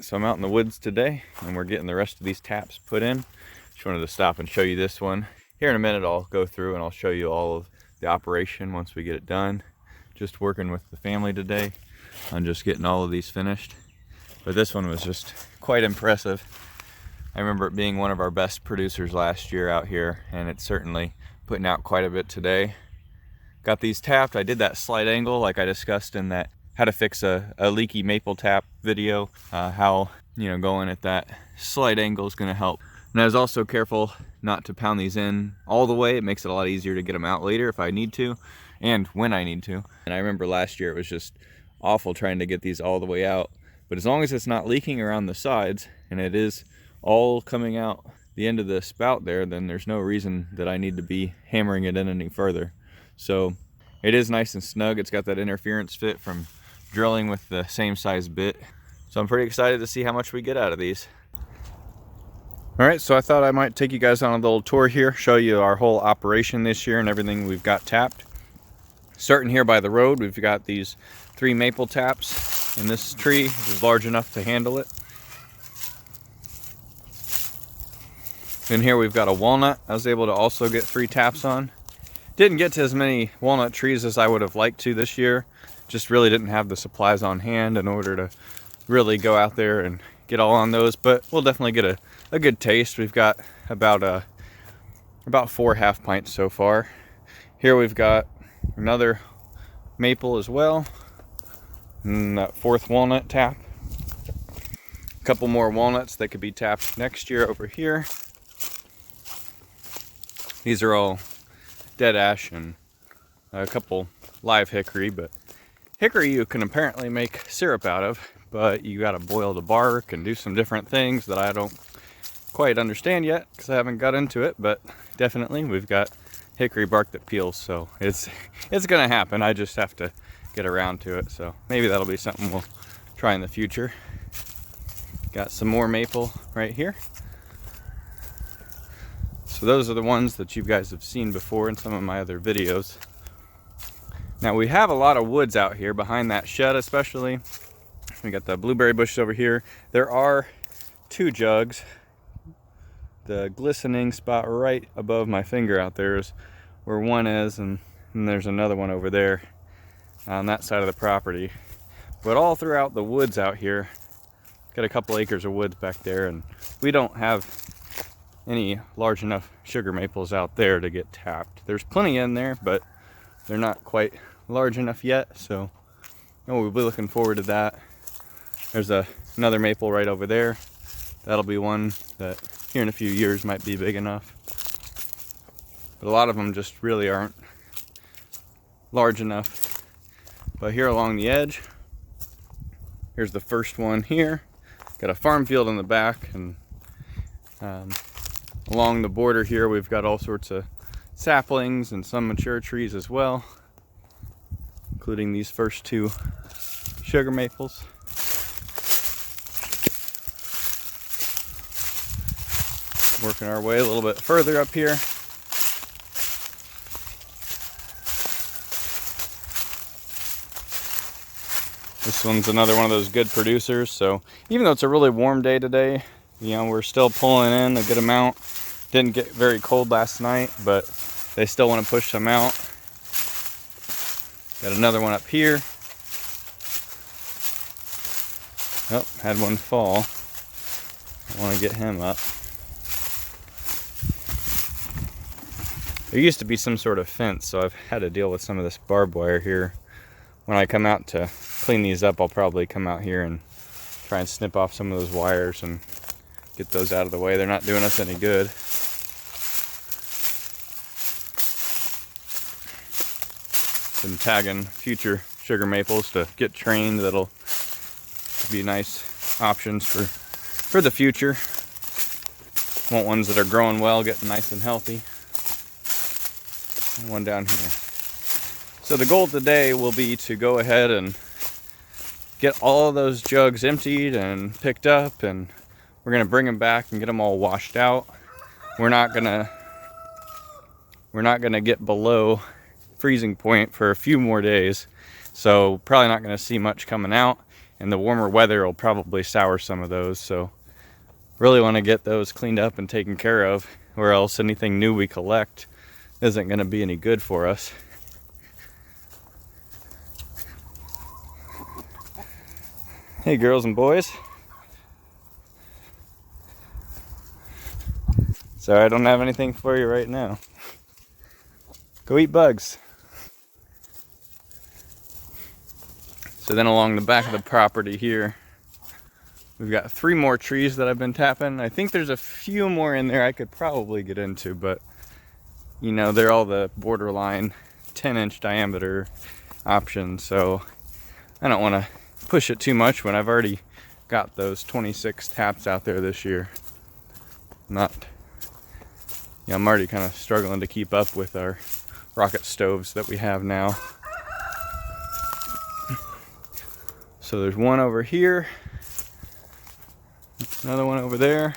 So I'm out in the woods today and we're getting the rest of these taps put in. Just wanted to stop and show you this one. Here in a minute I'll go through and I'll show you all of the operation once we get it done. Just working with the family today on just getting all of these finished. But this one was just quite impressive. I remember it being one of our best producers last year out here, and it's certainly putting out quite a bit today. Got these tapped. I did that slight angle like I discussed in that how to fix a leaky maple tap video, how going at that slight angle is going to help. And I was also careful not to pound these in all the way. It makes it a lot easier to get them out later if I need to and when I need to. And I remember last year it was just awful trying to get these all the way out, but as long as it's not leaking around the sides and it is all coming out the end of the spout there, then there's no reason that I need to be hammering it in any further. So it is nice and snug. It's got that interference fit from drilling with the same size bit. So I'm pretty excited to see how much we get out of these. All right, so I thought I might take you guys on a little tour here, show you our whole operation this year and everything we've got tapped. Starting here by the road, we've got these 3 maple taps in this tree. This is large enough to handle it. In here we've got a walnut. I was able to also get 3 taps on. Didn't get to as many walnut trees as I would have liked to this year. Just really didn't have the supplies on hand in order to really go out there and get all on those, but we'll definitely get a good taste. We've got about 4 half pints so far. Here we've got another maple as well, and that 4th walnut tap. A couple more walnuts that could be tapped next year over here. These are all dead ash and a couple live hickory, but hickory you can apparently make syrup out of, but you gotta boil the bark and do some different things that I don't quite understand yet because I haven't got into it, but definitely we've got hickory bark that peels, so it's gonna happen. I just have to get around to it, so maybe that'll be something we'll try in the future. Got some more maple right here. So those are the ones that you guys have seen before in some of my other videos. Now we have a lot of woods out here behind that shed especially. We got the blueberry bushes over here. There are 2 jugs. The glistening spot right above my finger out there is where one is, and there's another one over there on that side of the property. But all throughout the woods out here, got a couple acres of woods back there, and we don't have any large enough sugar maples out there to get tapped. There's plenty in there, but they're not quite large enough yet, so we'll be looking forward to that. There's another maple right over there. That'll be one that here in a few years might be big enough. But a lot of them just really aren't large enough. But here along the edge, here's the first one here. Got a farm field in the back, and along the border here we've got all sorts of saplings and some mature trees as well, including these first 2 sugar maples. Working our way a little bit further up here. This one's another one of those good producers, so even though it's a really warm day today, we're still pulling in a good amount. Didn't get very cold last night, but they still want to push some out. Got another one up here. Oh, had one fall. I want to get him up. There used to be some sort of fence, so I've had to deal with some of this barbed wire here. When I come out to clean these up, I'll probably come out here and try and snip off some of those wires and get those out of the way. They're not doing us any good. Been tagging future sugar maples to get trained. That'll be nice options for the future. Want ones that are growing well, getting nice and healthy. And one down here. So the goal today will be to go ahead and get all of those jugs emptied and picked up, and we're gonna bring them back and get them all washed out. We're not gonna get below freezing point for a few more days, so probably not gonna see much coming out. and the warmer weather will probably sour some of those. So really want to get those cleaned up and taken care of, or else anything new we collect isn't going to be any good for us. Hey girls and boys. Sorry, I don't have anything for you right now. Go eat bugs. So then along the back of the property here, we've got 3 more trees that I've been tapping. I think there's a few more in there I could probably get into, but you know, they're all the borderline 10-inch diameter options, so I don't want to push it too much when I've already got those 26 taps out there this year. I'm already kind of struggling to keep up with our rocket stoves that we have now. So there's one over here, another one over there,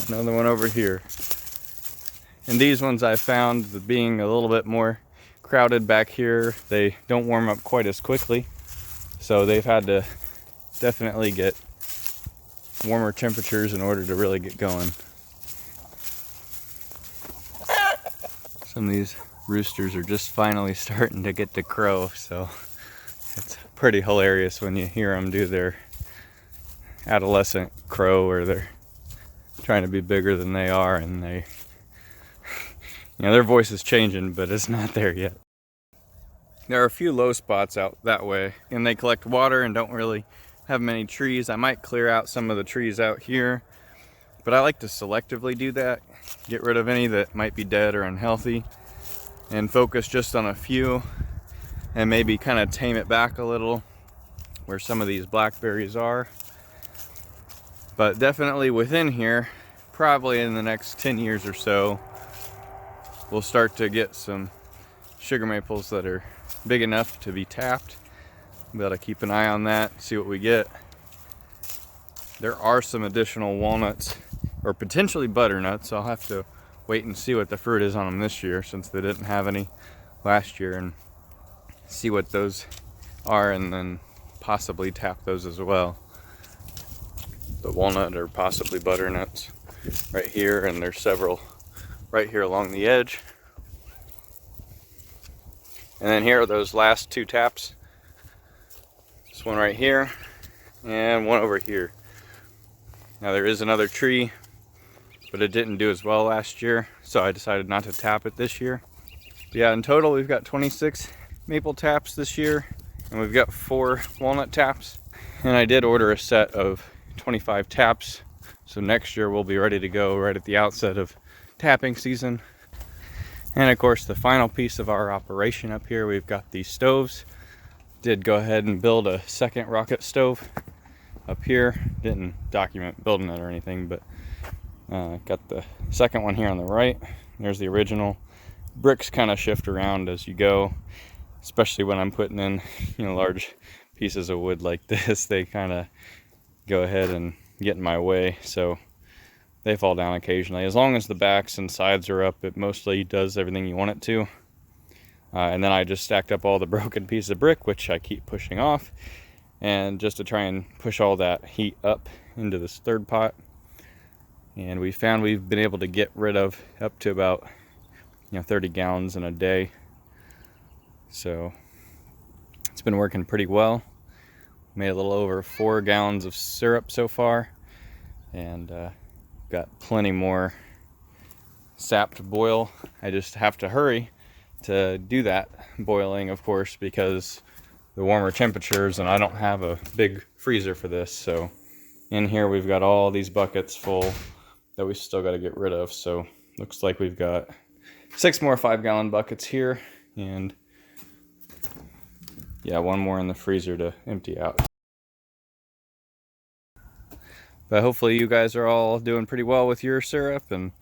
another one over here. And these ones I found being a little bit more crowded back here, they don't warm up quite as quickly. So they've had to definitely get warmer temperatures in order to really get going. Some of these roosters are just finally starting to get to crow, so it's pretty hilarious when you hear them do their adolescent crow, or they're trying to be bigger than they are, and they, you know, their voice is changing, but it's not there yet. There are a few low spots out that way, and they collect water and don't really have many trees. I might clear out some of the trees out here, but I like to selectively do that, get rid of any that might be dead or unhealthy, and focus just on a few, and maybe kind of tame it back a little where some of these blackberries are. But definitely within here, probably in the next 10 years or so, we'll start to get some sugar maples that are big enough to be tapped. We gotta keep an eye on that, see what we get. There are some additional walnuts, or potentially butternuts. I'll have to wait and see what the fruit is on them this year, since they didn't have any last year, and see what those are, and then possibly tap those as well. The walnut or possibly butternuts right here, and there's several right here along the edge. And then here are those last 2 taps. This one right here and one over here. Now there is another tree, but it didn't do as well last year, so I decided not to tap it this year. But yeah, in total we've got 26 maple taps this year, and we've got 4 walnut taps. And I did order a set of 25 taps, so next year we'll be ready to go right at the outset of tapping season. And of course, the final piece of our operation up here, we've got these stoves. Did go ahead and build a second rocket stove up here. Didn't document building it or anything, but got the second one here on the right. There's the original. Bricks kind of shift around as you go, especially when I'm putting in, you know, large pieces of wood like this. They kind of go ahead and get in my way, so they fall down occasionally. As long as the backs and sides are up, it mostly does everything you want it to. And then I just stacked up all the broken pieces of brick, which I keep pushing off, and just to try and push all that heat up into this third pot. And we found we've been able to get rid of up to about, you know, 30 gallons in a day. So it's been working pretty well. Made a little over 4 gallons of syrup so far, and got plenty more sap to boil. I just have to hurry to do that boiling, of course, because the warmer temperatures, and I don't have a big freezer for this. So in here we've got all these buckets full that we still got to get rid of. So looks like we've got 6 more 5-gallon buckets here, and yeah, 1 more in the freezer to empty out. But hopefully you guys are all doing pretty well with your syrup and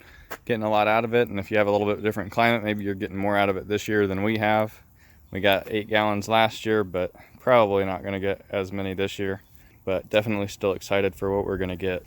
getting a lot out of it. And if you have a little bit different climate, maybe you're getting more out of it this year than we have. We got 8 gallons last year, but probably not going to get as many this year. But definitely still excited for what we're going to get.